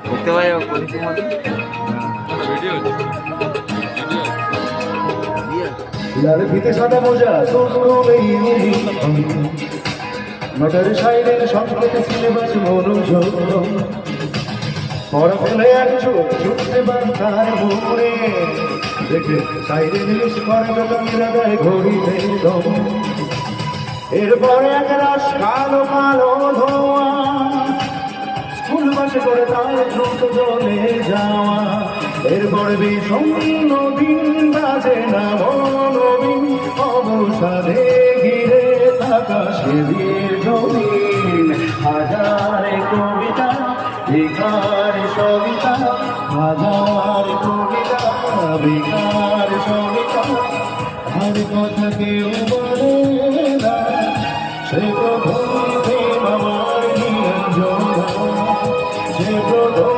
দেখতে পাই পুলিশের মধ্যে লাল ফিতে সাদা মোজা মোটর সাইলের সংকেতে সিলেবাস মনোযোগ পড়া ফেলে এক চোখ ছুটতে বাঁধার মোড়ে দেখে সাইলের মিস করে বেতনিরা দেয় ঘড়িতে দম এরপরে এক রাস কালো কালো ধোয়া স্কুল বাসে করে তার দ্রুত চলে যাওয়া এরপরে বিষণ্ণ দিন বাজে না মনোবিন অবসাদে ঘিরে থাকা সেদির জমিন হাজারে কবিতা বেকার সবিতা হাজার কবিতা বেকার সবিতা আর কথা কেউ বলে না সে প্রথম প্রেম আমার নিরঞ্জন সে প্রথম